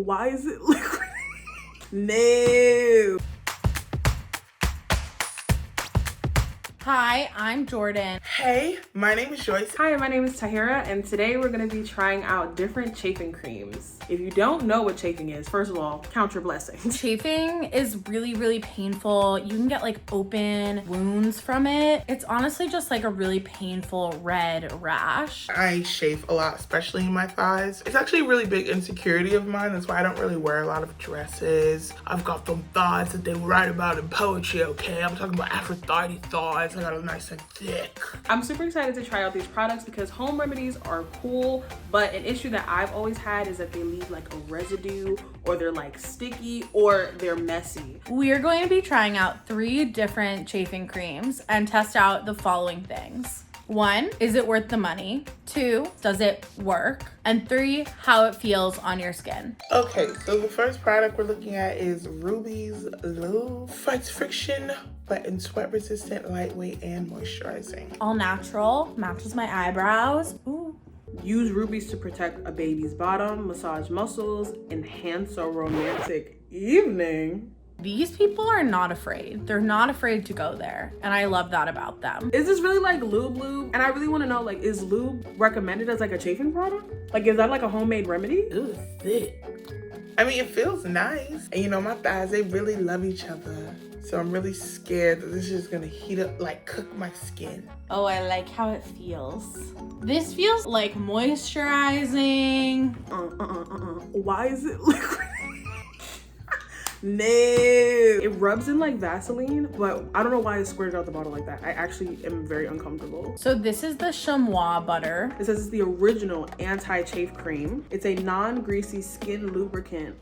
Why is it liquid? No. Hi, I'm Jordan. Hey, my name is Joyce. Hi, my name is Tahirah, and today we're going to be trying out different chafing creams. If you don't know what chafing is, first of all, count your blessings. Chafing is really, really painful. You can get like open wounds from it. It's honestly just like a really painful red rash. I chafe a lot, especially in my thighs. It's actually a really big insecurity of mine. That's why I don't really wear a lot of dresses. I've got them thighs that they write about in poetry, okay? I'm talking about Aphrodite thighs. I got them nice and thick. I'm super excited to try out these products because home remedies are cool, but an issue that I've always had is that they leave like a residue, or they're like sticky, or they're messy. We are going to be trying out 3 different chafing creams and test out the following things. 1, is it worth the money? 2, does it work? And 3, how it feels on your skin. Okay, so the first product we're looking at is Ruby's Lube. Fights friction, but in sweat resistant, lightweight, and moisturizing. All natural, matches my eyebrows. Ooh. Use rubies to protect a baby's bottom, massage muscles, enhance a romantic evening. These people are not afraid. They're not afraid to go there. And I love that about them. Is this really like lube? And I really want to know, like, is lube recommended as like a chafing product? Like, is that like a homemade remedy? Ooh, thick. I mean, it feels nice. And you know, my thighs, they really love each other. So I'm really scared that this is gonna heat up, like cook my skin. Oh, I like how it feels. This feels like moisturizing. Why is it liquid? No. It rubs in like Vaseline, but I don't know why it squirted out the bottle like that. I actually am very uncomfortable. So this is the chamois butter. It says it's the original anti-chafe cream. It's a non-greasy skin lubricant.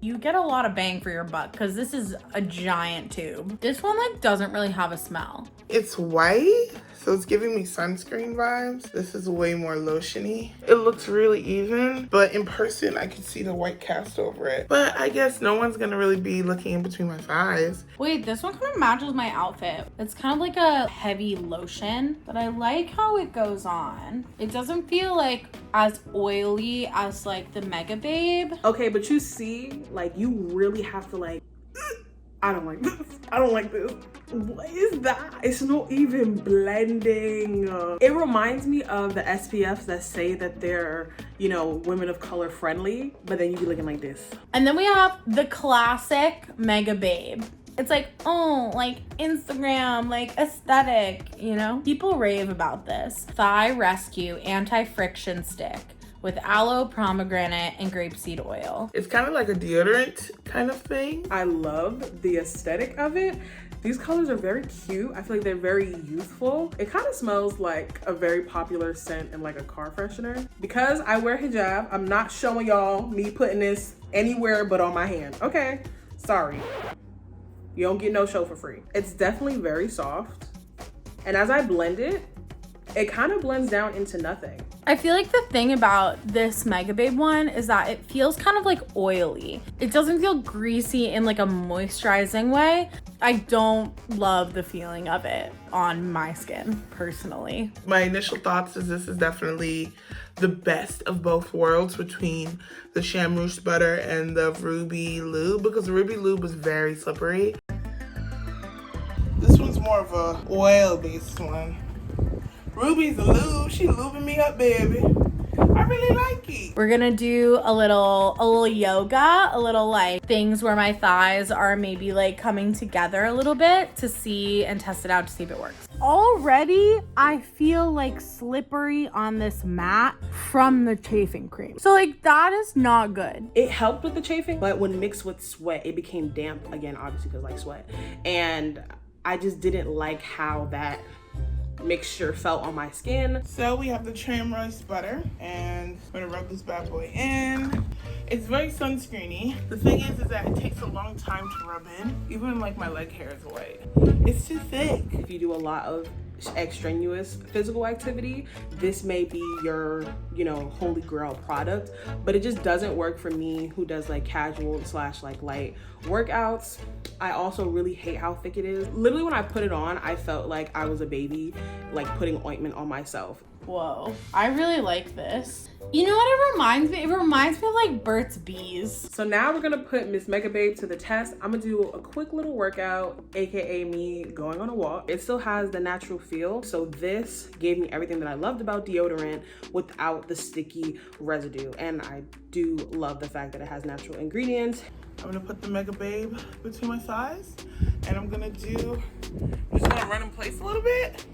You get a lot of bang for your buck because this is a giant tube. This one like doesn't really have a smell. It's white, so it's giving me sunscreen vibes. This is way more lotiony. It looks really even, but in person, I could see the white cast over it. But I guess no one's gonna really be looking in between my thighs. Wait, this one kind of matches my outfit. It's kind of like a heavy lotion, but I like how it goes on. It doesn't feel like as oily as like the Mega Babe. Okay, but you see, like, you really have to like, I don't like this. I don't like this. What is that? It's not even blending. It reminds me of the SPFs that say that they're, you know, women of color friendly, but then you be looking like this. And then we have the classic Mega Babe. It's like, oh, like Instagram, like aesthetic, you know? People rave about this. Thigh Rescue Anti-Friction Stick with aloe, pomegranate, and grapeseed oil. It's kind of like a deodorant kind of thing. I love the aesthetic of it. These colors are very cute. I feel like they're very youthful. It kind of smells like a very popular scent in like a car freshener. Because I wear hijab, I'm not showing y'all me putting this anywhere but on my hand. Okay, sorry. You don't get no show for free. It's definitely very soft. And as I blend it, it kind of blends down into nothing. I feel like the thing about this Mega Babe one is that it feels kind of like oily. It doesn't feel greasy in like a moisturizing way. I don't love the feeling of it on my skin, personally. My initial thoughts is this is definitely the best of both worlds between the Shamroos butter and the Ruby Lube, because the Ruby Lube was very slippery. This one's more of a oil-based one. Ruby's a lube. She lubing me up, baby. I really like it. We're gonna do a little yoga, a little like things where my thighs are maybe like coming together a little bit to see and test it out to see if it works. Already, I feel like slippery on this mat from the chafing cream. So like that is not good. It helped with the chafing, but when mixed with sweat, it became damp again, obviously because like sweat. And I just didn't like how that mixture felt on my skin. So we have the Shamroos butter, and I'm gonna rub this bad boy in. It's very sunscreeny. The thing is that it takes a long time to rub in. Even like my leg hair is white. It's too thick. If you do a lot of extraneous physical activity, this may be your, you know, holy grail product, but it just doesn't work for me who does like casual / like light workouts. I also really hate how thick it is. Literally when I put it on, I felt like I was a baby, like putting ointment on myself. Whoa, I really like this. You know what it reminds me? It reminds me of like Burt's Bees. So now we're gonna put Miss Mega Babe to the test. I'm gonna do a quick little workout, aka me going on a walk. It still has the natural feel. So this gave me everything that I loved about deodorant without the sticky residue. And I do love the fact that it has natural ingredients. I'm gonna put the Mega Babe between my thighs, and I'm just gonna run in place a little bit.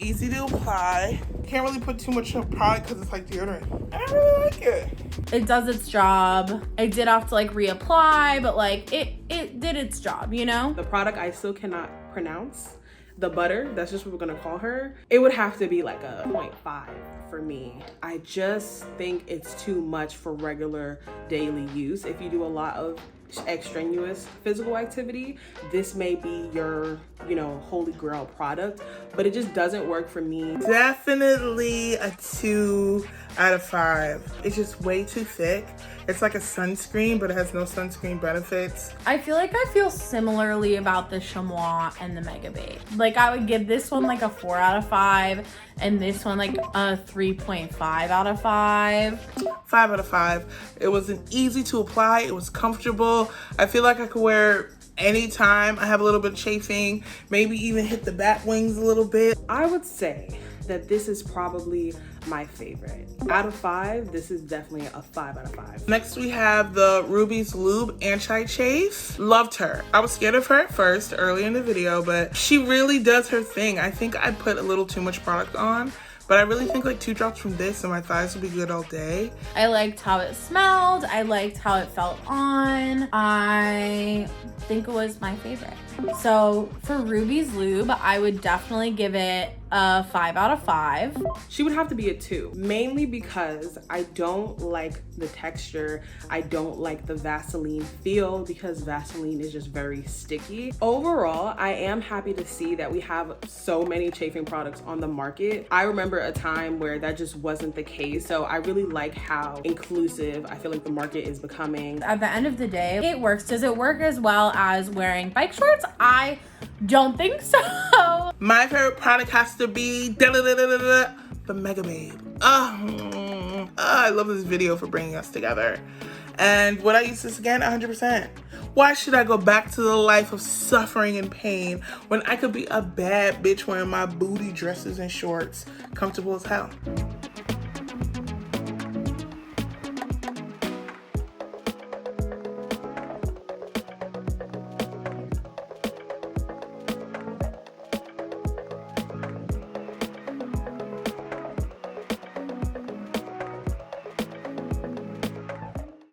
Easy to apply. Can't really put too much product because it's like deodorant. And I really like it. It does its job. I did have to like reapply, but like it did its job, you know? The product I still cannot pronounce. The butter, that's just what we're gonna call her. It would have to be like a 0.5 for me. I just think it's too much for regular daily use. If you do a lot of extraneous physical activity, this may be your, holy grail product, but it just doesn't work for me. Definitely a 2 out of 5. It's just way too thick. It's like a sunscreen, but it has no sunscreen benefits. I feel like I feel similarly about the Chamois and the Mega Babe. Like I would give this one like a 4 out of 5 and this one like a 3.5 out of 5. 5 out of 5. It was easy to apply. It was comfortable. I feel like I could wear anytime I have a little bit of chafing, maybe even hit the bat wings a little bit. I would say that this is probably my favorite. Out of 5, this is definitely a 5 out of 5. Next we have the Ruby's Lube Anti-Chafe. Loved her. I was scared of her at first early in the video, but she really does her thing. I think I put a little too much product on, but I really think like 2 drops from this and my thighs will be good all day. I liked how it smelled. I liked how it felt on. I think it was my favorite. So for Ruby's Lube, I would definitely give it a 5 out of 5. She would have to be a 2, mainly because I don't like the texture. I don't like the Vaseline feel because Vaseline is just very sticky. Overall, I am happy to see that we have so many chafing products on the market. I remember a time where that just wasn't the case. So I really like how inclusive I feel like the market is becoming. At the end of the day, it works. Does it work as well as wearing bike shorts? I don't think so. My favorite product has to be the Mega Babe. I love this video for bringing us together. And would I use this again? 100%. Why should I go back to the life of suffering and pain when I could be a bad bitch wearing my booty dresses and shorts, comfortable as hell?